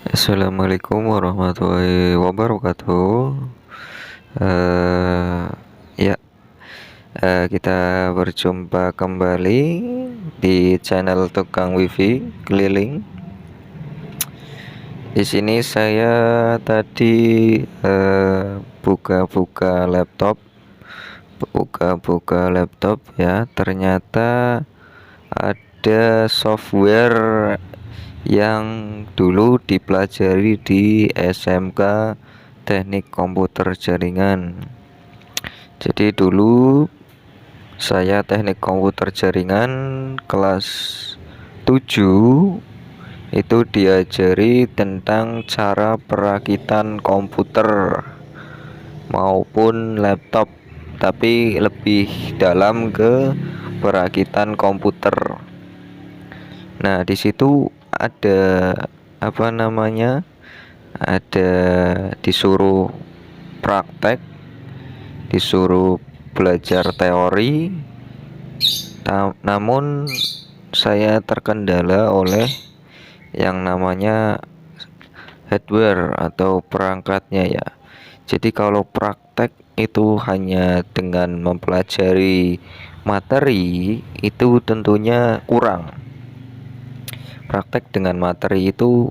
Assalamualaikum warahmatullahi wabarakatuh. Eh, ya, kita berjumpa kembali di channel Tukang Wifi Keliling. Di sini saya tadi buka-buka laptop ya. Ternyata ada software yang dulu dipelajari di SMK Teknik Komputer Jaringan. Jadi dulu saya Teknik Komputer Jaringan kelas 7 itu diajari tentang cara perakitan komputer maupun laptop, tapi lebih dalam ke perakitan komputer. Nah, di situ ada apa namanya? Ada disuruh praktek, disuruh belajar teori. Namun saya terkendala oleh yang namanya hardware atau perangkatnya ya. Jadi kalau praktek itu hanya dengan mempelajari materi itu tentunya kurang. Praktek dengan materi itu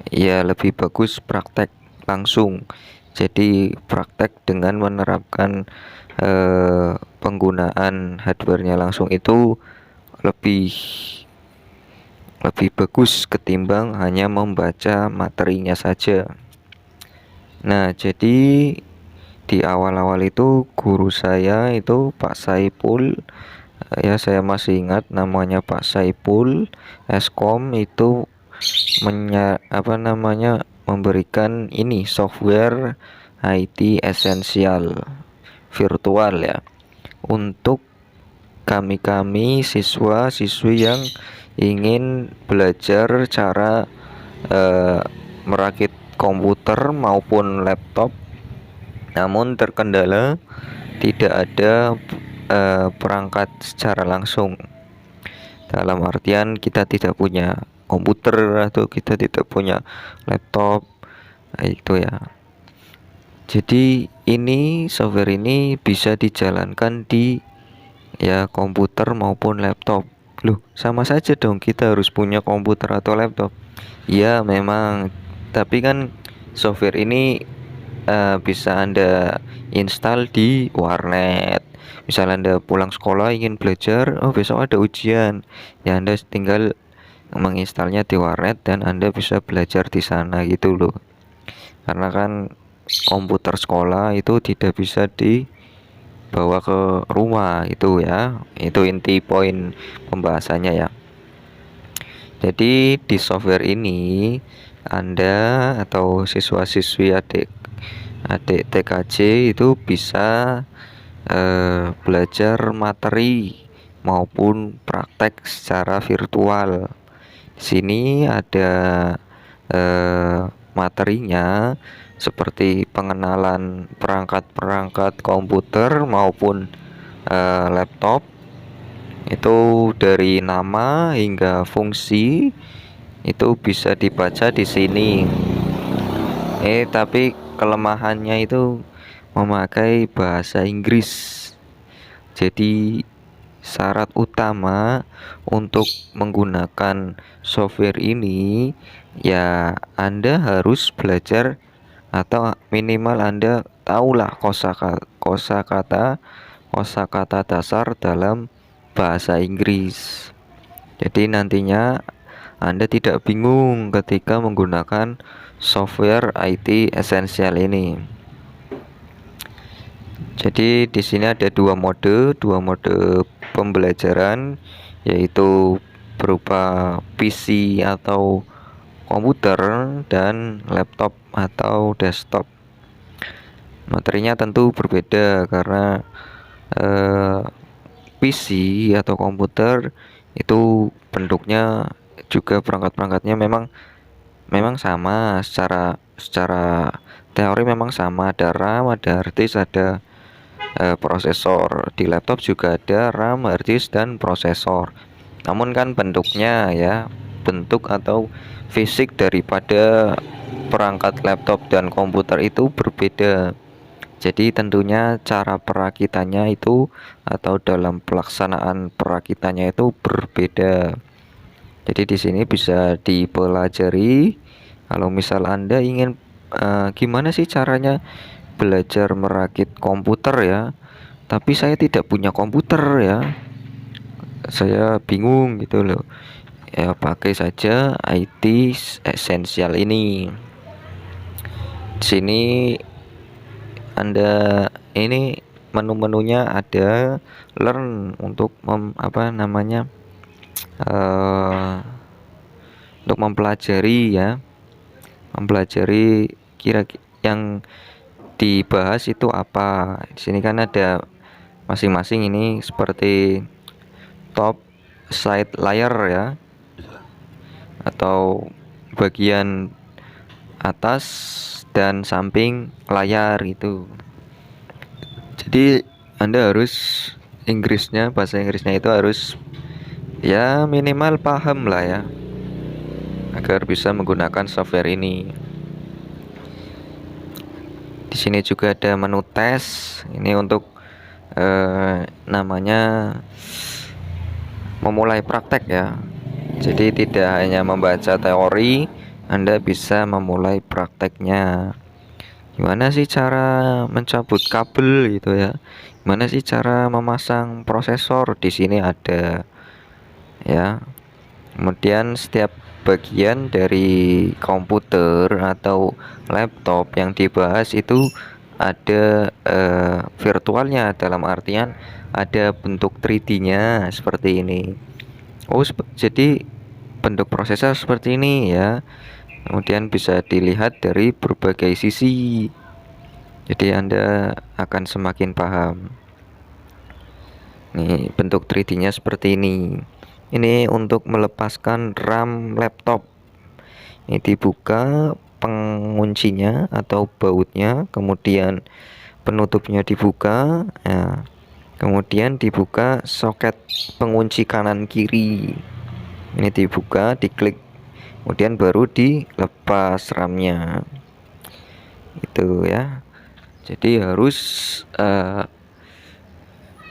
ya lebih bagus praktek langsung. Jadi praktek dengan menerapkan penggunaan hardware-nya langsung itu lebih lebih bagus ketimbang hanya membaca materinya saja. Nah, jadi di awal-awal itu guru saya itu Pak Saipul, ya saya masih ingat namanya Pak Saipul Eskom, itu memberikan ini software IT esensial virtual ya untuk kami siswa-siswi yang ingin belajar cara merakit komputer maupun laptop, namun terkendala tidak ada perangkat secara langsung. Dalam artian kita tidak punya komputer atau kita tidak punya laptop, itu ya. Jadi ini software ini bisa dijalankan di ya komputer maupun laptop. Loh, sama saja dong, kita harus punya komputer atau laptop. Ya memang, tapi kan software ini bisa Anda install di warnet. Misal Anda pulang sekolah ingin belajar, oh besok ada ujian, ya Anda tinggal menginstalnya di warnet dan Anda bisa belajar di sana gitu loh. Karena kan komputer sekolah itu tidak bisa dibawa ke rumah itu ya. Itu inti poin pembahasannya ya. Jadi di software ini Anda atau siswa-siswi adik TKJ itu bisa belajar materi maupun praktek secara virtual. Di sini ada materinya seperti pengenalan perangkat-perangkat komputer maupun laptop, itu dari nama hingga fungsi itu bisa dibaca di sini. Tapi kelemahannya itu memakai bahasa Inggris. Jadi syarat utama untuk menggunakan software ini ya Anda harus belajar atau minimal Anda tahulah kosakata dasar dalam bahasa Inggris. Jadi nantinya Anda tidak bingung ketika menggunakan software IT esensial ini. Jadi di sini ada dua mode pembelajaran, yaitu berupa PC atau komputer dan laptop atau desktop. Materinya tentu berbeda karena PC atau komputer itu bentuknya juga perangkat-perangkatnya memang sama secara teori, memang sama, ada RAM, ada hard disk, ada prosesor. Di laptop juga ada RAM, hard disk, dan prosesor. Namun kan bentuk atau fisik daripada perangkat laptop dan komputer itu berbeda. Jadi tentunya cara perakitannya itu atau dalam pelaksanaan perakitannya itu berbeda. Jadi di sini bisa dipelajari kalau misal Anda ingin gimana sih caranya belajar merakit komputer ya. Tapi saya tidak punya komputer ya. Saya bingung gitu loh. Ya pakai saja IT Essential ini. Di sini Anda ini menu-menunya ada learn untuk eh, untuk mempelajari ya, mempelajari kira yang dibahas itu apa. Di sini kan ada masing-masing ini seperti top side layar ya, atau bagian atas dan samping layar itu. Jadi Anda harus bahasa Inggrisnya itu harus ya minimal paham lah ya, agar bisa menggunakan software ini. Di sini juga ada menu tes. Ini untuk namanya memulai praktek ya. Jadi tidak hanya membaca teori, Anda bisa memulai prakteknya. Gimana sih cara mencabut kabel gitu ya? Gimana sih cara memasang prosesor? Di sini ada ya. Kemudian setiap bagian dari komputer atau laptop yang dibahas itu ada virtualnya, dalam artian ada bentuk 3D-nya seperti ini. Jadi bentuk prosesor seperti ini ya. Kemudian bisa dilihat dari berbagai sisi. Jadi Anda akan semakin paham. Nih, bentuk 3D-nya seperti ini. Ini untuk melepaskan RAM laptop. Ini dibuka penguncinya atau bautnya, kemudian penutupnya dibuka, ya. Kemudian dibuka soket pengunci kanan kiri. Ini dibuka, diklik, kemudian baru dilepas RAM-nya. Itu ya. Jadi harus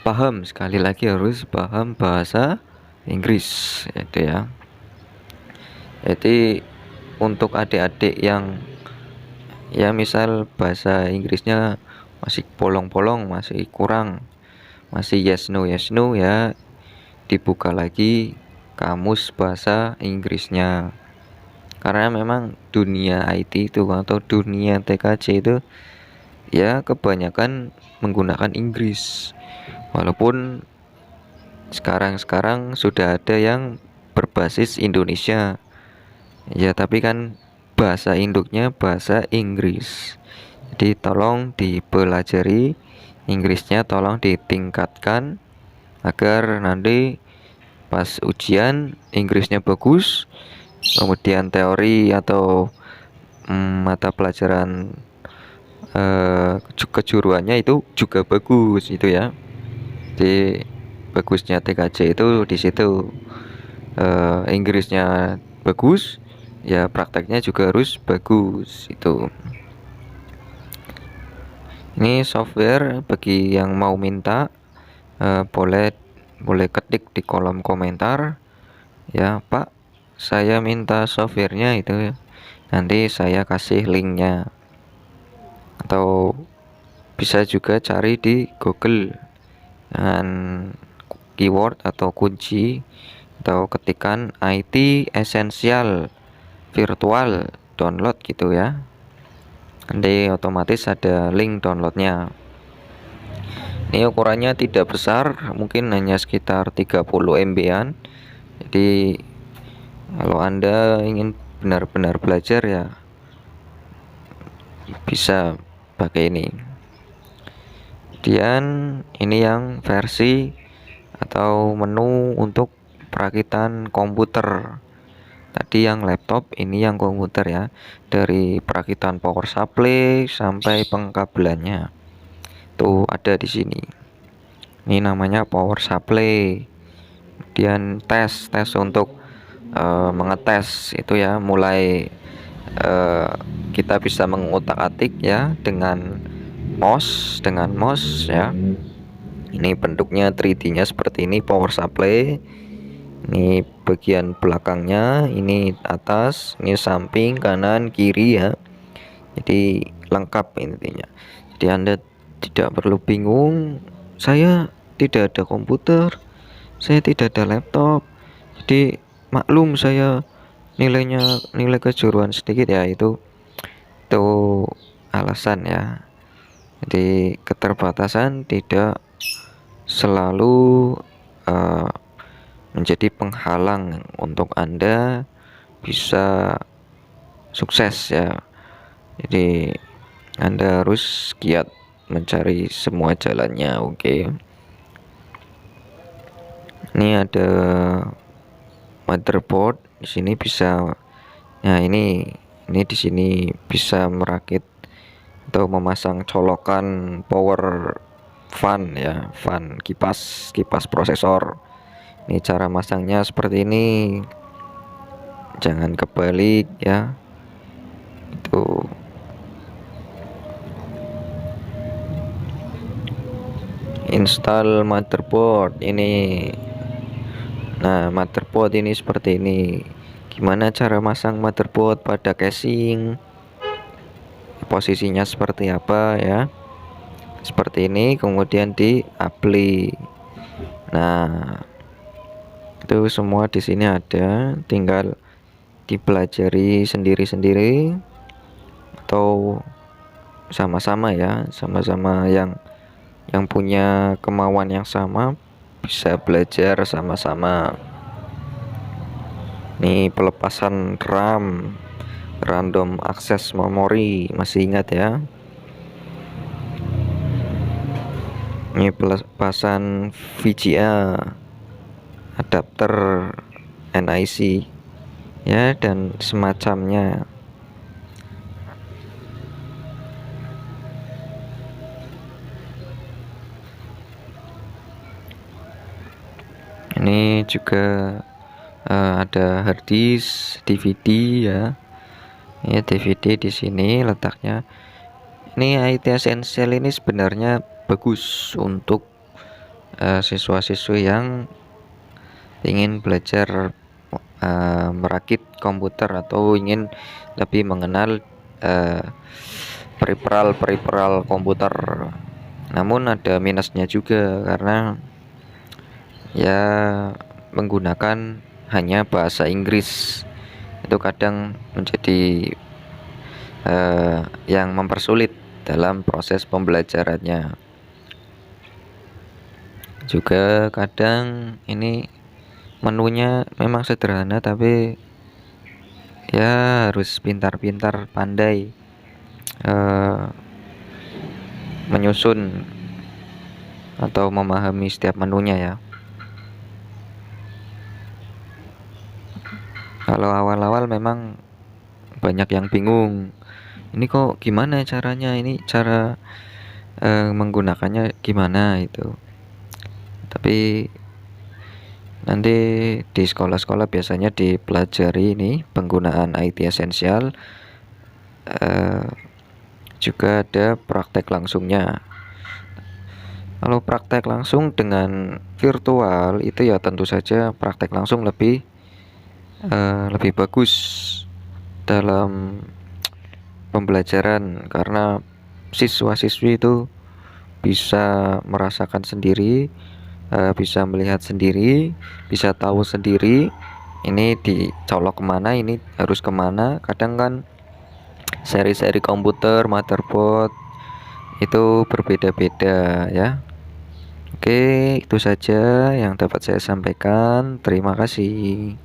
paham, sekali lagi harus paham bahasa Inggris itu ya. Jadi untuk adik-adik yang ya misal bahasa Inggrisnya masih bolong-bolong, masih kurang, masih yes no ya, dibuka lagi kamus bahasa Inggrisnya. Karena memang dunia IT itu atau dunia TKJ itu ya kebanyakan menggunakan Inggris. Walaupun sekarang sudah ada yang berbasis Indonesia ya, tapi kan bahasa induknya bahasa Inggris. Jadi tolong dipelajari Inggrisnya, tolong ditingkatkan agar nanti pas ujian Inggrisnya bagus, kemudian teori atau mata pelajaran kejuruannya itu juga bagus itu ya. Jadi bagusnya TKJ itu di situ, Inggrisnya bagus ya, prakteknya juga harus bagus itu. Ini software bagi yang mau minta, boleh ketik di kolom komentar ya, Pak saya minta softwarenya itu ya. Nanti saya kasih linknya, atau bisa juga cari di Google dengan keyword atau kunci, atau ketikan IT Essential virtual download gitu ya. Nanti otomatis ada link downloadnya. Ini ukurannya tidak besar, mungkin hanya sekitar 30 MB-an. Jadi kalau Anda ingin benar-benar belajar ya bisa pakai ini. Kemudian ini yang versi atau menu untuk perakitan komputer. Tadi yang laptop, ini yang komputer ya. Dari perakitan power supply sampai pengkabelannya. Tuh ada di sini. Ini namanya power supply. Kemudian tes untuk mengetes itu ya, mulai kita bisa mengutak-atik ya dengan mouse ya. Ini bentuknya 3D-nya seperti ini, power supply. Ini bagian belakangnya, ini atas, ini samping, kanan, kiri ya. Jadi lengkap intinya. Jadi Anda tidak perlu bingung, saya tidak ada komputer, saya tidak ada laptop. Jadi maklum saya nilai kejuruan sedikit ya, itu alasan ya. Jadi keterbatasan tidak selalu menjadi penghalang untuk Anda bisa sukses ya. Jadi Anda harus giat mencari semua jalannya. Oke. Ini ada motherboard, di sini bisa, nah ini di sini bisa merakit atau memasang colokan power fan ya, fan kipas prosesor. Ini cara masangnya seperti ini, jangan kebalik ya. Itu install motherboard ini. Nah, motherboard ini seperti ini. Gimana cara masang motherboard pada casing? Posisinya seperti apa ya? Seperti ini, kemudian di apply. Nah, itu semua di sini ada, tinggal dipelajari sendiri-sendiri atau sama-sama ya, sama-sama yang punya kemauan yang sama bisa belajar sama-sama. Nih pelepasan RAM, random access memory, masih ingat ya? Ini pelepasan VGA, adapter NIC ya, dan semacamnya. Ini juga ada hard disk, DVD ya. Ini DVD di sini letaknya. Ini IT Essential ini sebenarnya bagus untuk siswa-siswi yang ingin belajar merakit komputer atau ingin lebih mengenal peripheral komputer. Namun ada minusnya juga, karena ya menggunakan hanya bahasa Inggris itu kadang menjadi yang mempersulit dalam proses pembelajarannya. Juga kadang ini menunya memang sederhana, tapi ya harus pintar-pintar, pandai menyusun atau memahami setiap menunya ya. Kalau awal-awal memang banyak yang bingung, ini kok gimana caranya, ini cara menggunakannya gimana itu. Tapi nanti di sekolah-sekolah biasanya dipelajari ini penggunaan IT Essential, juga ada praktek langsungnya. Kalau praktek langsung dengan virtual itu ya tentu saja praktek langsung lebih bagus dalam pembelajaran, karena siswa-siswi itu bisa merasakan sendiri, bisa melihat sendiri, bisa tahu sendiri ini dicolok kemana, ini harus kemana. Kadang kan seri-seri komputer, motherboard itu berbeda-beda ya. Oke, itu saja yang dapat saya sampaikan. Terima kasih.